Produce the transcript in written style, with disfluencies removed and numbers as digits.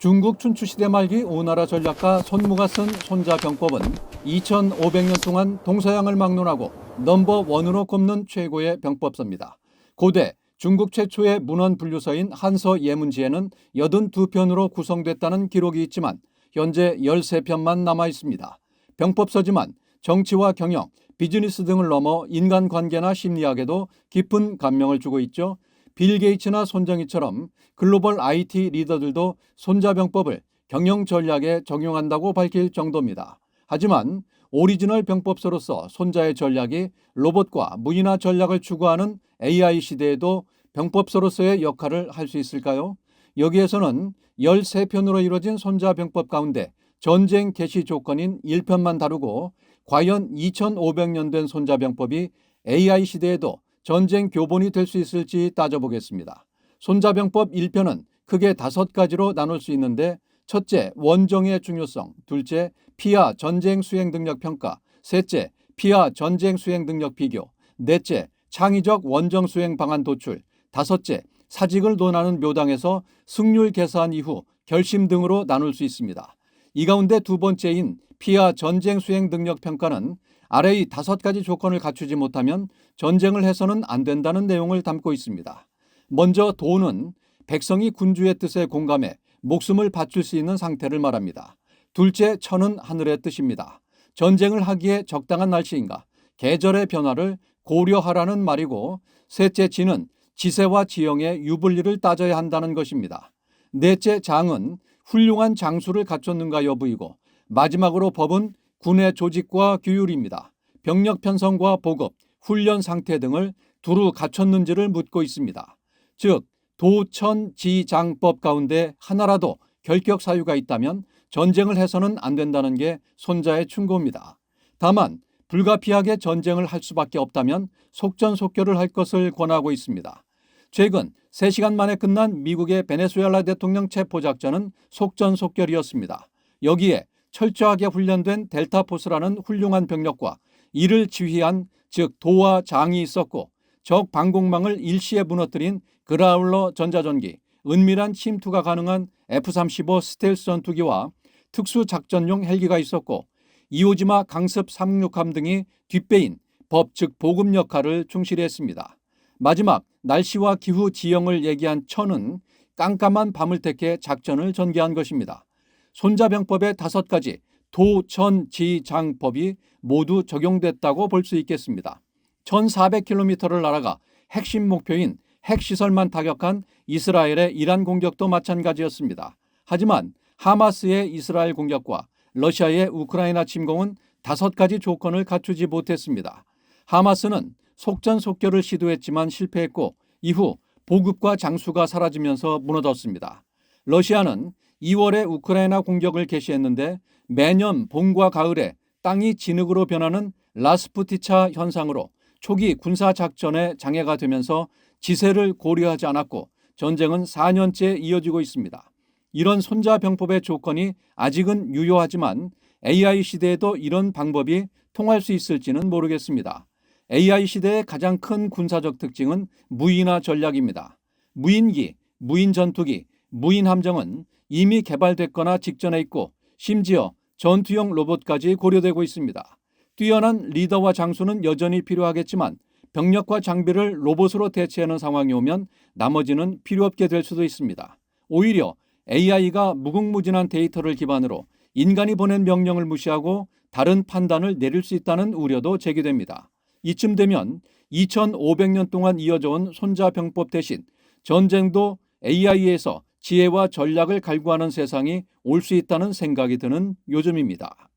중국 춘추시대 말기 오나라 전략가 손무가 쓴 손자병법은 2500년 동안 동서양을 막론하고 넘버원으로 꼽는 최고의 병법서입니다. 고대 중국 최초의 문헌 분류서인 한서 예문지에는 82편으로 구성됐다는 기록이 있지만 현재 13편만 남아 있습니다. 병법서지만 정치와 경영, 비즈니스 등을 넘어 인간관계나 심리학에도 깊은 감명을 주고 있죠. 빌 게이츠나 손정희처럼 글로벌 IT 리더들도 손자병법을 경영 전략에 적용한다고 밝힐 정도입니다. 하지만 오리지널 병법서로서 손자의 전략이 로봇과 무인화 전략을 추구하는 AI 시대에도 병법서로서의 역할을 할 수 있을까요? 여기에서는 13편으로 이루어진 손자병법 가운데 전쟁 개시 조건인 1편만 다루고 과연 2500년 된 손자병법이 AI 시대에도 전쟁 교본이 될 수 있을지 따져보겠습니다. 손자병법 1편은 크게 5가지로 나눌 수 있는데 첫째, 원정의 중요성, 둘째, 피하 전쟁 수행 능력 평가, 셋째, 피하 전쟁 수행 능력 비교, 넷째, 창의적 원정 수행 방안 도출, 다섯째, 사직을 논하는 묘당에서 승률 계산 이후 결심 등으로 나눌 수 있습니다. 이 가운데 두 번째인 피하 전쟁 수행 능력 평가는 아래의 5가지 조건을 갖추지 못하면 전쟁을 해서는 안 된다는 내용을 담고 있습니다. 먼저 도는 백성이 군주의 뜻에 공감해 목숨을 바칠 수 있는 상태를 말합니다. 둘째, 천은 하늘의 뜻입니다. 전쟁을 하기에 적당한 날씨인가, 계절의 변화를 고려하라는 말이고, 셋째, 지는 지세와 지형의 유불리를 따져야 한다는 것입니다. 넷째, 장은 훌륭한 장수를 갖췄는가 여부이고, 마지막으로 법은 군의 조직과 규율입니다. 병력 편성과 보급, 훈련 상태 등을 두루 갖췄는지를 묻고 있습니다. 즉, 도천지장법 가운데 하나라도 결격 사유가 있다면 전쟁을 해서는 안 된다는 게 손자의 충고입니다. 다만 불가피하게 전쟁을 할 수밖에 없다면 속전속결을 할 것을 권하고 있습니다. 최근 3시간 만에 끝난 미국의 베네수엘라 대통령 체포작전은 속전속결이었습니다. 여기에 철저하게 훈련된 델타포스라는 훌륭한 병력과 이를 지휘한 즉 도와 장이 있었고 적 방공망을 일시에 무너뜨린 그라울러 전자전기, 은밀한 침투가 가능한 F-35 스텔스 전투기와 특수작전용 헬기가 있었고 이오지마 강습 상륙함 등이 뒷배인 법 즉 보급 역할을 충실히 했습니다. 마지막 날씨와 기후 지형을 얘기한 천은 깜깜한 밤을 택해 작전을 전개한 것입니다. 손자병법의 5가지 도천지장법이 모두 적용됐다고 볼 수 있겠습니다. 1400km를 날아가 핵심 목표인 핵시설만 타격한 이스라엘의 이란 공격도 마찬가지였습니다. 하지만 하마스의 이스라엘 공격과 러시아의 우크라이나 침공은 5가지 조건을 갖추지 못했습니다. 하마스는 속전속결을 시도했지만 실패했고 이후 보급과 장수가 사라지면서 무너졌습니다. 러시아는 2월에 우크라이나 공격을 개시했는데 매년 봄과 가을에 땅이 진흙으로 변하는 라스푸티차 현상으로 초기 군사작전에 장애가 되면서 지세를 고려하지 않았고 전쟁은 4년째 이어지고 있습니다. 이런 손자병법의 조건이 아직은 유효하지만 AI 시대에도 이런 방법이 통할 수 있을지는 모르겠습니다. AI 시대의 가장 큰 군사적 특징은 무인화 전략입니다. 무인기, 무인전투기, 무인함정은 이미 개발됐거나 직전에 있고 심지어 전투용 로봇까지 고려되고 있습니다. 뛰어난 리더와 장수는 여전히 필요하겠지만 병력과 장비를 로봇으로 대체하는 상황이 오면 나머지는 필요 없게 될 수도 있습니다. 오히려 AI가 무궁무진한 데이터를 기반으로 인간이 보낸 명령을 무시하고 다른 판단을 내릴 수 있다는 우려도 제기됩니다. 이쯤 되면 2500년 동안 이어져온 손자병법 대신 전쟁도 AI에서 지혜와 전략을 갈구하는 세상이 올 수 있다는 생각이 드는 요즘입니다.